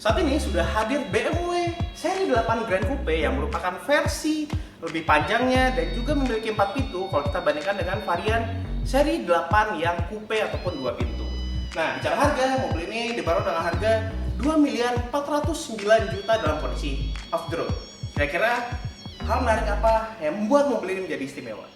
Saat ini sudah hadir BMW seri 8 Grand Coupe yang merupakan versi lebih panjangnya dan juga memiliki 4 pintu kalau kita bandingkan dengan varian seri 8 yang coupe ataupun 2 pintu. Nah, bicara harga, mobil ini dibanderol dengan harga 2.409.000.000 dalam kondisi off the road. Kira-kira hal menarik apa yang membuat mobil ini menjadi istimewa?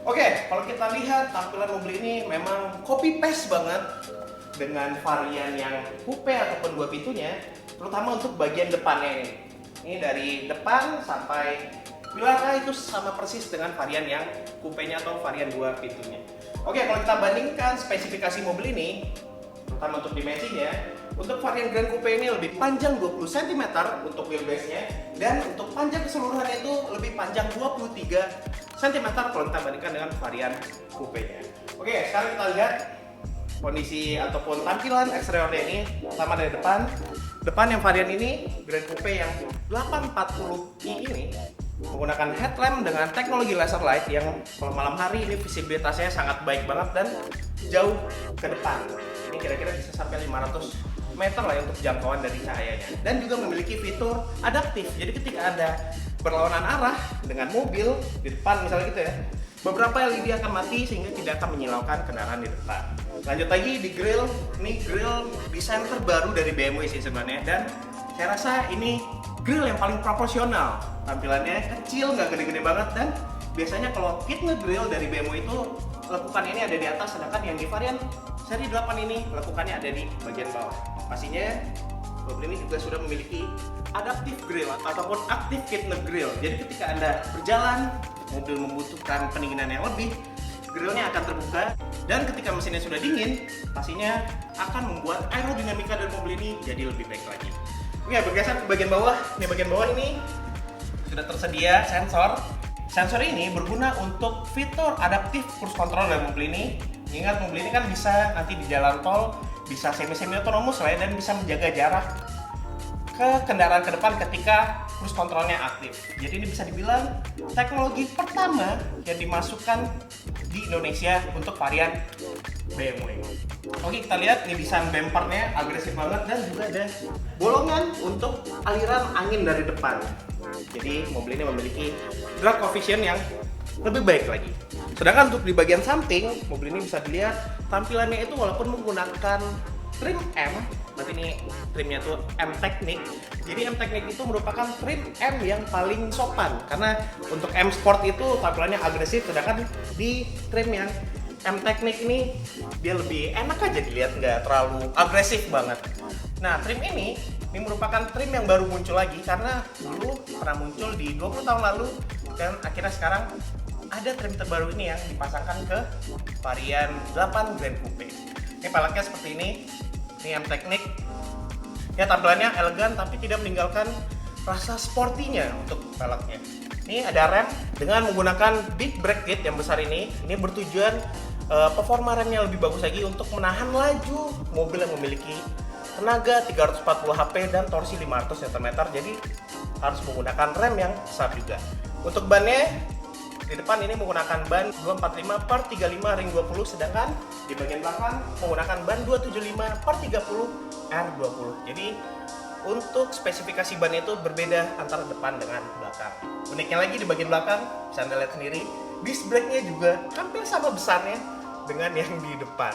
Oke, kalau kita lihat tampilan mobil ini memang copy paste banget dengan varian yang coupe ataupun 2 pintunya, terutama untuk bagian depannya ini. Ini dari depan sampai pilarnya itu sama persis dengan varian yang coupe-nya atau varian 2 pintunya. Oke, kalau kita bandingkan spesifikasi mobil ini, terutama untuk dimensinya, untuk varian Grand Coupe ini lebih panjang 20 cm untuk wheelbase-nya, dan untuk panjang keseluruhan itu lebih panjang 23 cm kalau kita bandingkan dengan varian coupe-nya. Oke, sekarang kita lihat kondisi ataupun tampilan eksteriornya ini. Pertama dari depan. Depan yang varian ini, Grand Coupe yang 840i ini menggunakan headlamp dengan teknologi laser light yang kalau malam hari ini visibilitasnya sangat baik banget dan jauh ke depan. Ini kira-kira bisa sampai 500 meter lah ya untuk jangkauan dari cahayanya. Dan juga memiliki fitur adaptif. Jadi ketika Anda berlawanan arah dengan mobil di depan misalnya gitu ya, beberapa LED akan mati sehingga tidak akan menyilaukan kendaraan di depan. Lanjut lagi di grill, ini grill desain terbaru dari BMW sih sebenarnya, dan saya rasa ini grill yang paling proporsional. Tampilannya kecil, nggak gede-gede banget, dan biasanya kalau kit nge-grill dari BMW itu lekukan ini ada di atas, sedangkan yang di varian seri 8 ini lekukannya ada di bagian bawah. Pastinya mobil ini juga sudah memiliki adaptive grill ataupun active kit nge-grill. Jadi ketika Anda berjalan, mobil membutuhkan pendinginan yang lebih, grillnya akan terbuka, dan ketika mesinnya sudah dingin, pastinya akan membuat aerodinamika dari mobil ini jadi lebih baik lagi. Oke, bergeser ke bagian bawah. Di bagian bawah ini sudah tersedia sensor. Sensor ini berguna untuk fitur adaptif cruise control dari mobil ini. Ingat, mobil ini kan bisa nanti di jalan tol bisa semi otonomus lah ya, dan bisa menjaga jarak ke kendaraan ke depan ketika cruise controlnya aktif. Jadi ini bisa dibilang teknologi pertama yang dimasukkan di Indonesia untuk varian BMW. Oke, kita lihat ini desain bumpernya agresif banget, dan juga ada bolongan untuk aliran angin dari depan. Jadi mobil ini memiliki drag coefficient yang lebih baik lagi. Sedangkan untuk di bagian samping, mobil ini bisa dilihat tampilannya itu walaupun menggunakan trim M, berarti ini trimnya tuh M Technic. Jadi M Technic itu merupakan trim M yang paling sopan, karena untuk M Sport itu tampilannya agresif, sedangkan di trim yang M Technic ini dia lebih enak aja dilihat, nggak terlalu agresif banget. Nah, trim ini merupakan trim yang baru muncul lagi, karena dulu pernah muncul di 20 tahun lalu, dan akhirnya sekarang ada trim terbaru ini yang dipasangkan ke varian 8 Grand Coupe. Ini peleknya seperti ini M Technic. Ya, tampilannya elegan tapi tidak meninggalkan rasa sportinya untuk peleknya. Ini ada rem dengan menggunakan big brake kit yang besar ini. Ini bertujuan performa remnya lebih bagus lagi untuk menahan laju mobil yang memiliki tenaga 340 HP dan torsi 500 Nm. Jadi harus menggunakan rem yang besar juga. Untuk bannya di depan ini menggunakan ban 245/35 ring 20, sedangkan di bagian belakang menggunakan ban 275/30 R20. Jadi untuk spesifikasi ban itu berbeda antara depan dengan belakang. Uniknya lagi di bagian belakang bisa Anda lihat sendiri, disc brake-nya juga hampir sama besarnya dengan yang di depan.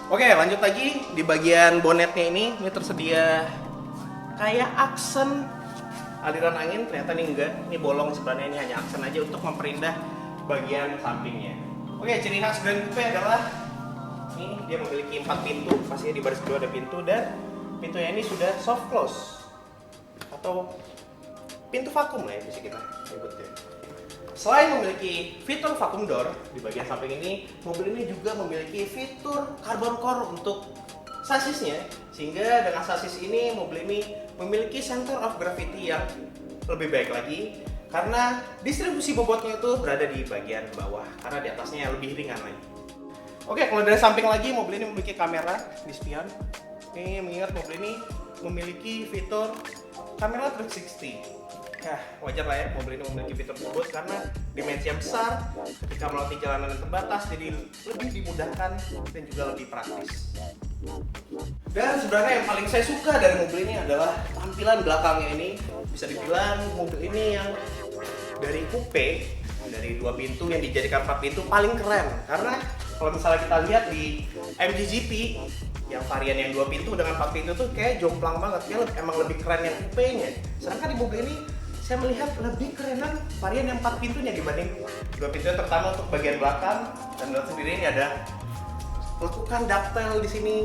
Oke, lanjut lagi di bagian bonetnya ini tersedia kayak aksen aliran angin. Ternyata ini enggak, ini bolong sebenarnya, ini hanya aksen aja untuk memperindah bagian sampingnya. Oke, ciri khas Grand Coupe adalah ini dia memiliki 4 pintu, pastinya di baris kedua ada pintu, dan pintunya ini sudah soft close atau pintu vakum lah ya bisa kita sebutnya. Selain memiliki fitur vacuum door di bagian samping ini, mobil ini juga memiliki fitur carbon core untuk sasisnya, sehingga dengan sasis ini mobil ini memiliki center of gravity yang lebih baik lagi karena distribusi bobotnya itu berada di bagian bawah karena di atasnya lebih ringan lagi. Oke, kalau dari samping lagi mobil ini memiliki kamera di spion. Ini mengingat mobil ini memiliki fitur kamera 360. Ya, wajar lah ya mobil ini memiliki fitur tersebut karena dimensi yang besar, ketika melewati jalanan yang terbatas jadi lebih dimudahkan dan juga lebih praktis. Dan sebenarnya yang paling saya suka dari mobil ini adalah tampilan belakangnya ini. Bisa dibilang mobil ini yang dari coupe, dari 2 pintu yang dijadikan 4 pintu paling keren. Karena kalau misalnya kita lihat di MG GT yang varian yang 2 pintu dengan 4 pintu tuh kayak jomplang banget, kayak emang lebih keren yang coupe-nya. Sedangkan di mobil ini saya melihat lebih kerenan varian yang 4 pintunya dibanding 2 pintu, terutama untuk bagian belakang. Dan lihat sendiri ini ada lekukan ductile di sini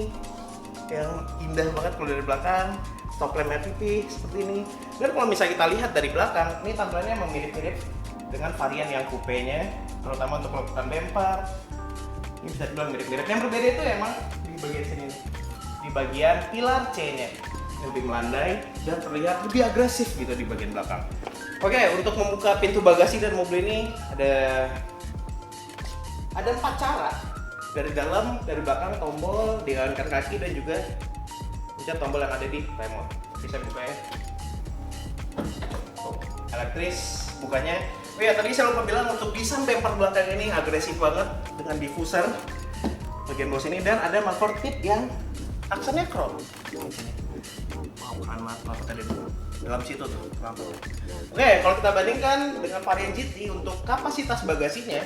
yang indah banget kalau dari belakang. Stop lampnya tipis seperti ini. Dan kalau misalnya kita lihat dari belakang, ini tampilannya emang mirip-mirip dengan varian yang coupe-nya, terutama untuk lekukan bumper. Ini bisa dibilang mirip-mirip. Yang berbeda itu emang di bagian sini, di bagian pilar C-nya lebih melandai dan terlihat lebih agresif gitu di bagian belakang. Oke, untuk membuka pintu bagasi dan mobil ini ada 4 cara. Dari dalam, dari belakang tombol, diangkat kaki dan juga pencet tombol yang ada di remote. Bisa buka ya. Elektris bukanya. Oh ya, tadi saya lupa bilang untuk desain bumper belakang ini agresif banget dengan diffuser bagian bawah sini dan ada muffler tip yang aksennya chrome. Wow, keren banget kenapa tadi dulu dalam situ tuh kenapa. Oke, kalau kita bandingkan dengan varian GT untuk kapasitas bagasinya,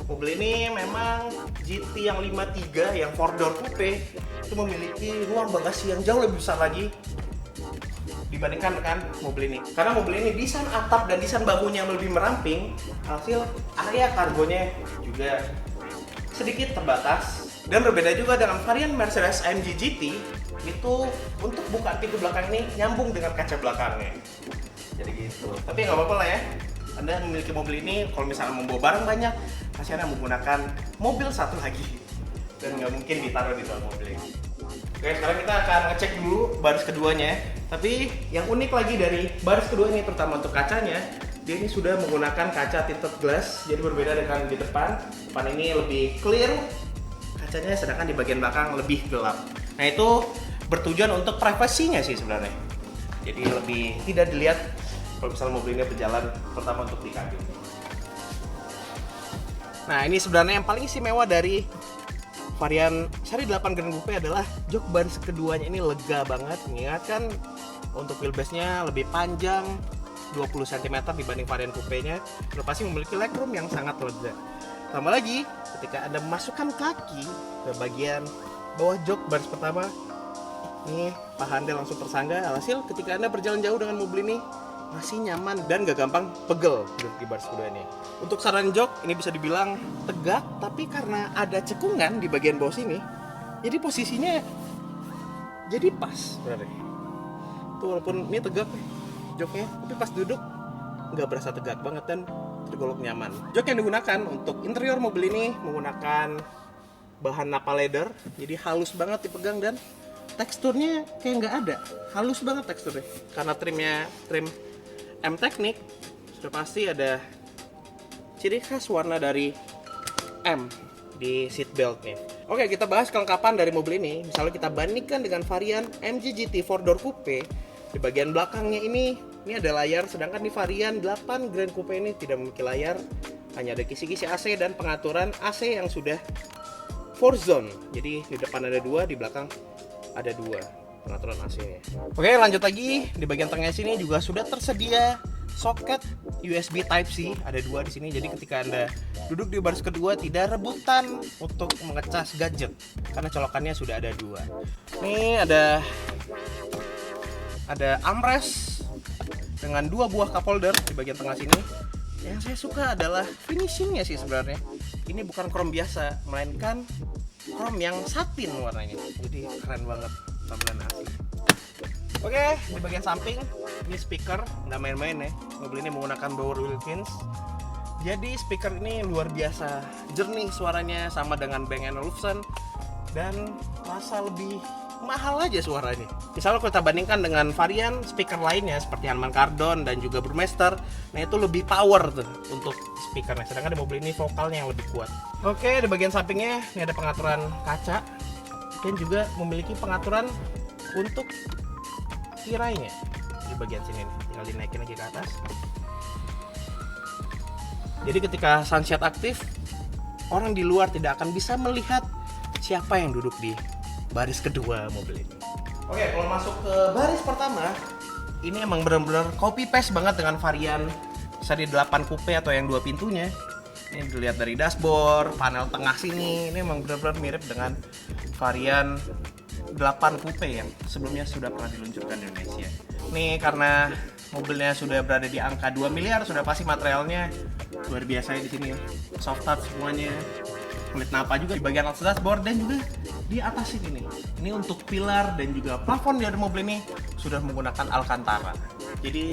mobil ini memang GT yang 53 yang 4-door coupe itu memiliki ruang bagasi yang jauh lebih besar lagi dibandingkan dengan mobil ini. Karena mobil ini desain atap dan desain bahunya yang lebih meramping, hasil area kargonya juga sedikit terbatas. Dan berbeda juga dengan varian Mercedes AMG GT, itu untuk buka pintu belakang ini nyambung dengan kaca belakangnya. Jadi gitu. Tapi nggak apa-apa lah ya. Anda memiliki mobil ini, kalau misalnya membawa barang banyak, pasti Anda menggunakan mobil satu lagi. Dan nggak mungkin ditaruh di dalam mobil ini. Oke, sekarang kita akan ngecek dulu baris keduanya. Tapi yang unik lagi dari baris kedua ini, terutama untuk kacanya, dia ini sudah menggunakan kaca tinted glass. Jadi berbeda dengan di depan. Depan ini lebih clear kacanya, sedangkan di bagian belakang lebih gelap. Nah, itu bertujuan untuk privasinya sih sebenarnya. Jadi lebih tidak dilihat kalau misalnya mobil ini berjalan, pertama untuk di kabin. Nah, ini sebenarnya yang paling istimewa dari varian seri 8 Grand Coupe adalah jok baris keduanya ini lega banget. Mengingatkan untuk wheelbase-nya lebih panjang 20 cm dibanding varian coupe-nya. Dan pasti memiliki legroom yang sangat lega. Tambah lagi, ketika Anda memasukkan kaki ke bagian bawah jok baris pertama, ini paha Anda langsung tersangga. Alhasil ketika Anda berjalan jauh dengan mobil ini masih nyaman dan gak gampang pegel di baris kedua ini. Untuk saran jok ini bisa dibilang tegak, tapi karena ada cekungan di bagian bawah sini, jadi posisinya jadi pas berarti. Tuh walaupun ini tegak joknya, tapi pas duduk nggak berasa tegak banget dan tergolong nyaman. Jok yang digunakan untuk interior mobil ini menggunakan bahan Nappa leather, jadi halus banget dipegang dan teksturnya kayak nggak ada, halus banget teksturnya. Karena trimnya trim M Technic, sudah pasti ada ciri khas warna dari M di seat beltnya. Oke, kita bahas kelengkapan dari mobil ini. Misalnya kita bandingkan dengan varian MG GT 4-door coupe, di bagian belakangnya ini ada layar, sedangkan di varian 8 Grand Coupe ini tidak memiliki layar, hanya ada kisi-kisi AC dan pengaturan AC yang sudah 4 zone. Jadi di depan ada 2, di belakang ada 2 pengaturan AC-nya. Oke, lanjut lagi. Di bagian tengah sini juga sudah tersedia soket USB Type-C, ada 2 di sini. Jadi ketika Anda duduk di baris kedua tidak rebutan untuk mengecas gadget karena colokannya sudah ada 2. Ini ada armrest dengan 2 buah cup holder di bagian tengah sini. Yang saya suka adalah finishingnya sih sebenarnya. Ini bukan chrome biasa, melainkan chrome yang satin warnanya. Jadi keren banget tampilan asli. Oke, di bagian samping ini speaker, nggak main-main ya. Mobil ini menggunakan Bauer Wilkins. Jadi speaker ini luar biasa jernih suaranya, sama dengan Bang & Olufsen, dan rasa lebih mahal aja suaranya. Misalnya kalau kita bandingkan dengan varian speaker lainnya seperti Harman Kardon dan juga Burmester, nah itu lebih power tuh untuk speakernya. Sedangkan di mobil ini vokalnya yang lebih kuat. Oke, di bagian sampingnya ini ada pengaturan kaca dan juga memiliki pengaturan untuk tirainya di bagian sini nih. Tinggal dinaikin lagi ke atas. Jadi ketika sunset aktif, orang di luar tidak akan bisa melihat siapa yang duduk di baris kedua mobil ini. Oke, kalau masuk ke baris pertama, ini emang benar-benar copy paste banget dengan varian seri 8 coupe atau yang 2 pintunya. Ini dilihat dari dashboard, panel tengah sini, ini emang benar-benar mirip dengan varian 8 coupe yang sebelumnya sudah pernah diluncurkan di Indonesia. Nih karena mobilnya sudah berada di angka 2 miliar, sudah pasti materialnya luar biasa ya di sini ya. Soft touch semuanya. Kulit napa juga di bagian atas dashboard dan juga di atas ini nih. Ini untuk pilar dan juga plafon di mobil ini sudah menggunakan Alcantara. Jadi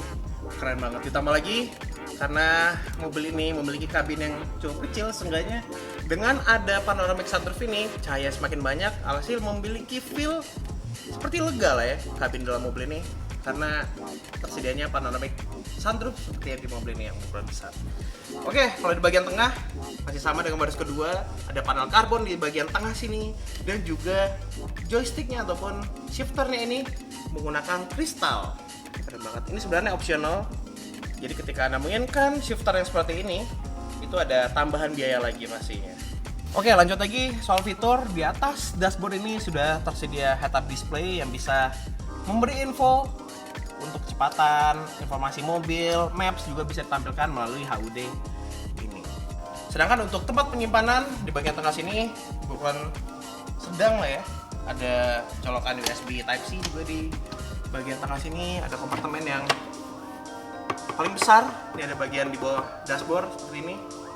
keren banget. Ditambah lagi karena mobil ini memiliki kabin yang cukup kecil, seenggaknya dengan ada panoramic sunroof ini cahaya semakin banyak, alhasil memiliki feel seperti lega lah ya kabin dalam mobil ini karena tersedianya panoramic sunroof seperti yang di mobil ini yang ukuran besar. Oke, kalau di bagian tengah masih sama dengan baris kedua, ada panel karbon di bagian tengah sini dan juga joysticknya ataupun shifternya ini menggunakan kristal. Keren banget. Ini sebenarnya opsional. Jadi ketika Anda menginginkan shifter yang seperti ini, itu ada tambahan biaya lagi pastinya. Oke, lanjut lagi soal fitur. Di atas dashboard ini sudah tersedia head-up display yang bisa memberi info untuk kecepatan, informasi mobil, maps juga bisa ditampilkan melalui HUD ini. Sedangkan untuk tempat penyimpanan di bagian tengah sini bukan sedang lah ya. Ada colokan USB Type-C juga di bagian tengah sini. Ada kompartemen yang paling besar. Ini ada bagian di bawah dashboard seperti ini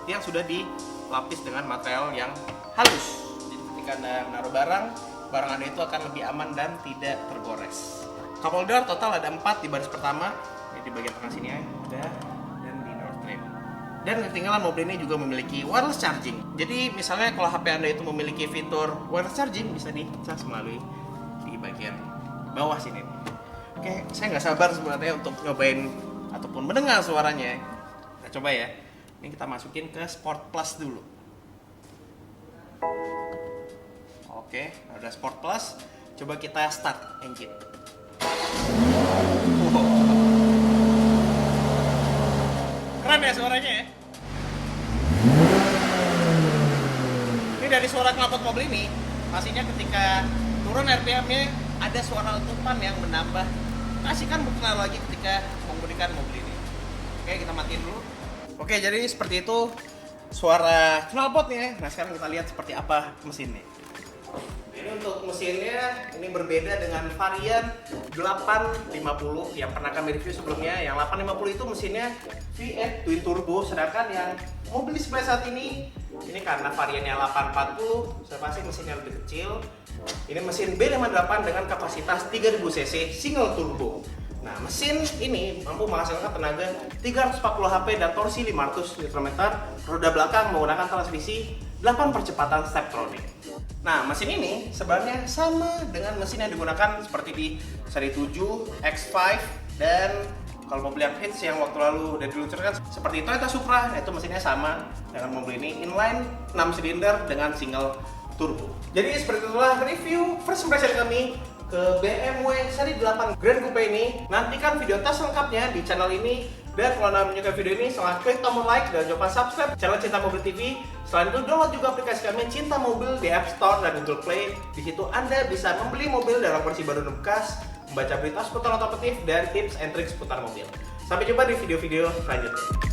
yang sudah dilapis dengan material yang halus. Jadi ketika Anda menaruh barang Anda itu akan lebih aman dan tidak tergores. Cup holder total ada 4 di baris pertama, di bagian tengah sini ya, ada, dan di door tray. Dan ketinggalan mobil ini juga memiliki wireless charging. Jadi misalnya kalau HP Anda itu memiliki fitur wireless charging, bisa dicas melalui di bagian bawah sini. Oke, saya nggak sabar sebenarnya untuk nyobain ataupun mendengar suaranya. Nah, coba ya. Ini kita masukin ke Sport Plus dulu. Oke, udah Sport Plus. Coba kita start engine. Keren ya suaranya ya. Ini dari suara knalpot mobil ini, pastinya ketika turun RPM-nya ada suara letupan yang menambah kasihkan berkenan lagi ketika mengemudikan mobil ini. Oke, kita matiin dulu. Oke, jadi seperti itu suara knalpotnya. Nah, sekarang kita lihat seperti apa mesinnya. Ini untuk mesinnya, ini berbeda dengan varian 850 yang pernah kami review sebelumnya. Yang 850 itu mesinnya V8 twin turbo, sedangkan yang mobil di sebelah saat ini karena variannya 840, saya pasti mesinnya lebih kecil. Ini mesin B58 dengan kapasitas 3000 cc single turbo. Nah, mesin ini mampu menghasilkan tenaga 340 HP dan torsi 500 Nm. Roda belakang menggunakan transmisi 8 percepatan Steptronic. Nah, mesin ini sebenarnya sama dengan mesin yang digunakan seperti di seri 7, X5, dan kalau mobil yang hits yang waktu lalu udah diluncurkan seperti Toyota Supra, itu mesinnya sama dengan mobil ini, inline 6 silinder dengan single turbo. Jadi seperti itulah review first impression kami ke BMW seri 8 Grand Coupe ini. Nantikan video tes lengkapnya di channel ini. Dan kalau Anda menyukai video ini, silahkan klik tombol like dan jangan lupa subscribe channel Cinta Mobil TV. Selain itu, download juga aplikasi kami Cinta Mobil di App Store dan Google Play. Di situ Anda bisa membeli mobil dalam versi baru dan bekas, membaca berita seputar otomotif, dan tips and trik seputar mobil. Sampai jumpa di video-video selanjutnya.